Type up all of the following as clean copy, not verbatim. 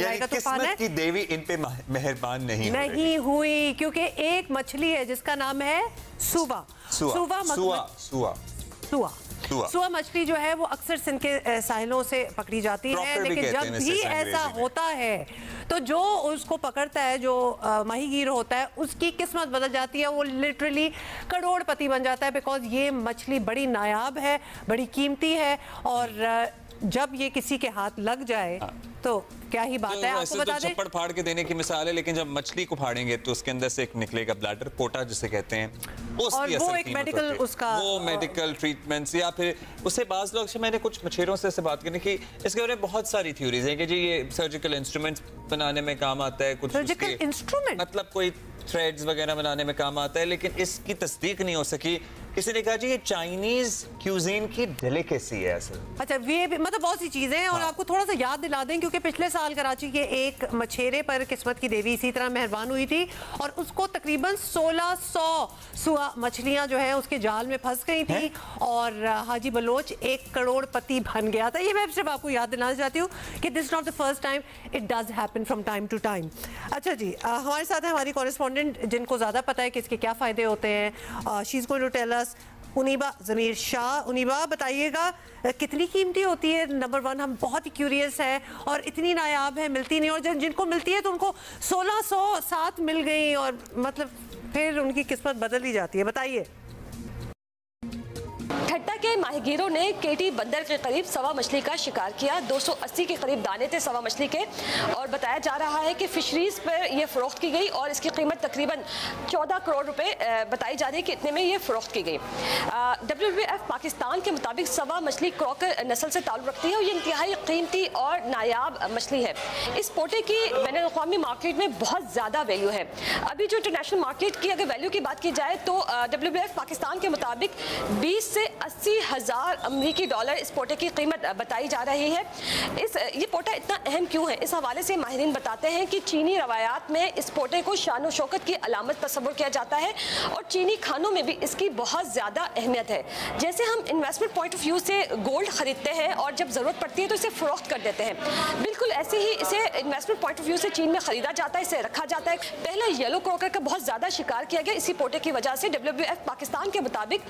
महंगाई का तूफान है। की देवी इन पे मेहरबान नहीं हुई, क्योंकि एक मछली है जिसका नाम है सुवा। सुआ मछली जो है वो अक्सर सिंध के साहिलों से पकड़ी जाती है, लेकिन जब भी ऐसा होता है तो जो उसको पकड़ता है, जो माहीगीर होता है, उसकी किस्मत बदल जाती है। वो लिटरली करोड़पति बन जाता है, बिकॉज ये मछली बड़ी नायाब है, बड़ी कीमती है, और जब ये किसी के हाथ लग जाए तो क्या ही बात है। आपको बता दें, छप्पड़ फाड़ के देने की मिसाल है, लेकिन जब मछली को फाड़ेंगे तो उसके अंदर से एक निकलेगा ब्लैडर, पोटा जिसे कहते हैं, उसकी वो एक मेडिकल वो मेडिकल ट्रीटमेंट्स, या फिर उससे बाज लोग, मैंने कुछ मछेरों से बात करने की, इसके बारे में बहुत सारी थ्योरीज हैं कि जी ये सर्जिकल इंस्ट्रूमेंट्स बनाने में काम आता है, कुछ सर्जिकल इंस्ट्रूमेंट मतलब कोई थ्रेड्स वगैरह बनाने में काम आता है, लेकिन इसकी तस्दीक नहीं हो सकी। किसी ने कहा जी ये चाइनीज क्यूजीन की डेलिकेसी है असल। अच्छा, ये मतलब बहुत सी चीजें हैं। और आपको थोड़ा सा याद दिला दें, क्योंकि पिछले साल कराची के एक मछेरे पर किस्मत की देवी इसी तरह मेहरबान हुई थी, और उसको तकरीबन 1600 सुआ मछलियां जो है उसके जाल में फंस गई थी, और हाजी बलोच 1 करोड़पति बन गया था। ये मैं सिर्फ आपको याद दिलाना चाहती हूँ कि this not the first time, it does happen from time to time. अच्छा जी, हमारे साथ है हमारी कॉरेस्पॉन्डेंट जिनको ज़्यादा पता है कि इसके क्या फ़ायदे होते हैं। She is going to tell us, Uniba Zameer Shah. Uniba, बताइएगा कितनी कीमती होती है? नंबर 1, हम बहुत ही क्यूरियस है, और इतनी नायाब है, मिलती नहीं, और जब जिनको मिलती है तो उनको 1607 मिल गई, और मतलब फिर उनकी किस्मत बदल ही जाती है। बताइए। ठट्टा के माहीगीरों ने केटी बंदर के करीब सवा मछली का शिकार किया। 280 के करीब दाने थे सवा मछली के, और बताया जा रहा है कि फिशरीज पर यह फरोख्त की गई, और इसकी कीमत तकरीबन 14 करोड़ रुपए बताई जा रही है कि इतने में ये फरोख्त की गई। WWF पाकिस्तान के मुताबिक सवा मछली क्रॉकर नस्ल से ताल्लुक़ रखती है, और ये इंतहाई कीमती और नायाब मछली है। इस पोटे की बैनुल-अक़वामी मार्केट में बहुत ज़्यादा वैल्यू है। अभी जो इंटरनेशनल मार्केट की अगर वैल्यू की बात की जाए तो WWF पाकिस्तान के मुताबिक 20 से 80 हज़ार अमरीकी डॉलर इस पोटे की कीमत बताई जा रही है। ये पोटा इतना अहम क्यों है, इस हवाले से माहिरीन बताते हैं कि चीनी रवायात में इस पोटे को शान व शौकत की अलामत तस्वुर किया जाता है, और चीनी खानों में भी इसकी बहुत ज़्यादा अहमियत है। जैसे हम इन्वेस्टमेंट पॉइंट ऑफ व्यू से गोल्ड खरीदते हैं और जब ज़रूरत पड़ती है तो इसे फ़रोख्त कर देते हैं, बिल्कुल ऐसे ही इसे इन्वेस्टमेंट पॉइंट ऑफ व्यू से चीन में ख़रीदा जाता है, इसे रखा जाता है। पहले येलो क्रॉकर का बहुत ज़्यादा शिकार किया गया इसी पोटे की वजह से। WWF पाकिस्तान के मुताबिक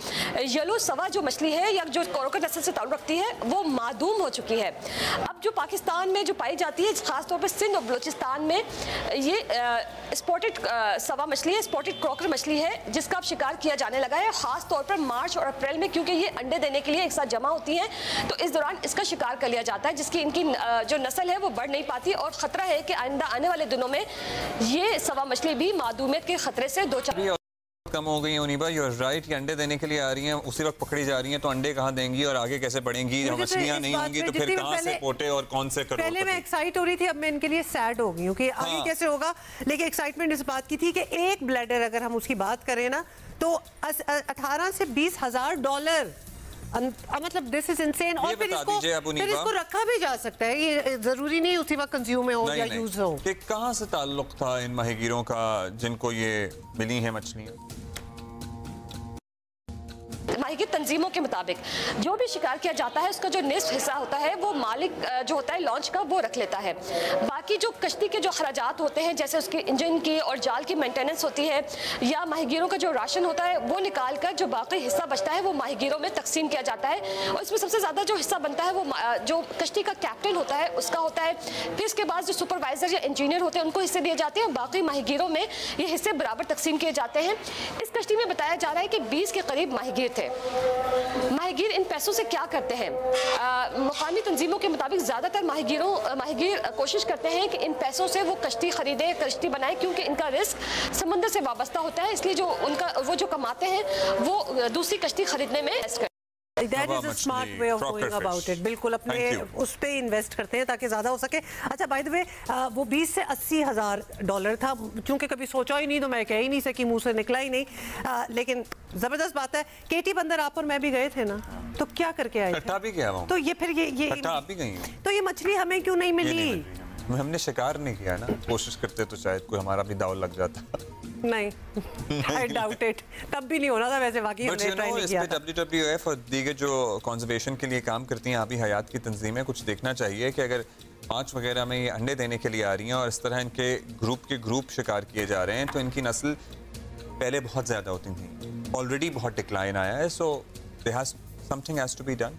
येलो सवा जो मछली है या जो क्रॉकर नस्ल से ताल्लुक़ रखती है वो मादूम हो चुकी है। अब जो पाकिस्तान में जो पाई जाती है, खासतौर पर सिंध और बलूचिस्तान में, ये स्पॉटेड सवा मछली है, स्पॉटेड क्रॉकर मछली है, जिसका अब शिकार किया जाने लगा है, खास तौर पर मार्च और अप्रैल में, क्योंकि ये अंडे देने के लिए एक साथ जमा होती हैं, तो इस दौरान इसका शिकार कर लिया जाता है, जिसकी इनकी जो नस्ल है वो बढ़ नहीं पाती, और ख़तरा है कि आइंदा आने वाले दिनों में ये सवा मछली भी मादूमियत के खतरे से दो चार कम हो गई। उनीबा, यू आर राइट, कि अंडे देने के लिए आ रही हैं, उसी वक्त पकड़ी जा रही हैं, तो अंडे कहाँ देंगी और आगे कैसे बढ़ेंगी? मछलियाँ नहीं होंगी तो फिर कहाँ से पोटे और कौन से करोड़? पहले मैं एक्साइट हो रही थी, अब मैं इनके लिए सैड हो गई हूँ कि आगे कैसे होगा। लेकिन एक्साइटमेंट इस बात की थी कि एक ब्लैडर अगर हम उसकी बात करें ना तो 18 से 20 हज़ार डॉलर, मतलब दिस इज इनसेन। और फिर इसको रखा भी जा सकता है, ये जरूरी नहीं उसी वक्त कंज्यूम हो या यूज हो। कहाँ से ताल्लुक था इन माहीगीरों का जिनको ये मिली है मछलियाँ? माहीगीर तंजीमों के मुताबिक जो भी शिकार किया जाता है उसका जो निस्फ हिस्सा होता है वो मालिक जो होता है लॉन्च का वो रख लेता है। बाकी जो कश्ती के जो खराजात होते हैं, जैसे उसके इंजन की और जाल की मेंटेनेंस होती है, या माहीगीरों का जो राशन होता है, वो निकाल कर जो बाकी हिस्सा बचता है वो माहीगीरों में तकसीम किया जाता है। और इसमें सबसे ज़्यादा जो हिस्सा बनता है वो जो कश्ती का कैप्टन होता है उसका होता है। फिर इसके बाद जो सुपरवाइजर या इंजीनियर होते हैं उनको हिस्से दिए जाते हैं, और बाकी माहीगीरों में ये हिस्से बराबर तकसीम किए जाते हैं। इस कश्ती में बताया जा रहा है कि 20 के करीब माहीगीर थे। माहीगीर इन पैसों से क्या करते हैं? मुकामी तंजीमों के मुताबिक ज़्यादातर माहीगीर कोशिश करते हैं कि इन पैसों से वो कश्ती खरीदें, कश्ती बनाएं, क्योंकि इनका रिस्क समुद्र से वाबस्ता होता है, इसलिए वो जो कमाते हैं वो दूसरी कश्ती खरीदने में That is a smart way of going about it. बिल्कुल अपने उस पे इन्वेस्ट करते हैं ताकि ज़्यादा हो सके। अच्छा, बाय द वे, वो 20 से 80 हज़ार डॉलर था, चूंकि कभी सोचा ही नहीं तो मैं कह ही नहीं सकी, मुंह से निकला ही नहीं। लेकिन ज़बरदस्त बात है। केटी बंदर आप और मैं भी गए थे ना, तो क्या करके आए थे? भी गया हूं। तो ये फिर ये आप भी गई? तो ये मछली हमें क्यों नहीं मिली? हमने शिकार नहीं किया ना, कोशिश करते तो शायद कोई हमारा भी दाव लग जाता। नहीं, I doubt it. तब भी नहीं होना था वैसे, बाकी हमने ट्राई नहीं किया। WWF और दीगर जो कंजर्वेशन के लिए काम करती हैं आबी हयात की तंजीमें, कुछ देखना चाहिए कि अगर पाँच वगैरह में ये अंडे देने के लिए आ रही हैं और इस तरह इनके ग्रुप शिकार किए जा रहे हैं, तो इनकी नस्ल पहले बहुत ज़्यादा होती थी, ऑलरेडी बहुत डिक्लाइन आया है, so something has to be done.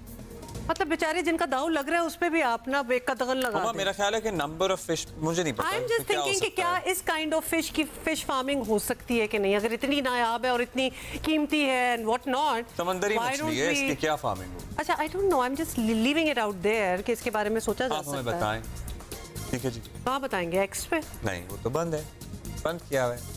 मतलब बेचारे जिनका दाव लग रहा है उस पे भी आप ना बेकदगन लगा दें। मेरा ख्याल है कि नंबर ऑफ फिश मुझे नहीं पता। आई एम जस्ट थिंकिंग कि क्या इस काइंड ऑफ फिश की फिश फार्मिंग हो सकती है कि नहीं, अगर इतनी नायाब है और इतनी कीमती है एंड व्हाट नॉट। समंदरी मछली है, इसकी क्या फार्मिंग हो? अच्छा, I don't know, I am just leaving it out there कि इसके बारे में सोचा जा सकता है। आप हमें बताएं। ठीक है जी। कहाँ बताएंगे, एक्स पे? नहीं, वो तो बंद है, बंद किया हुआ है।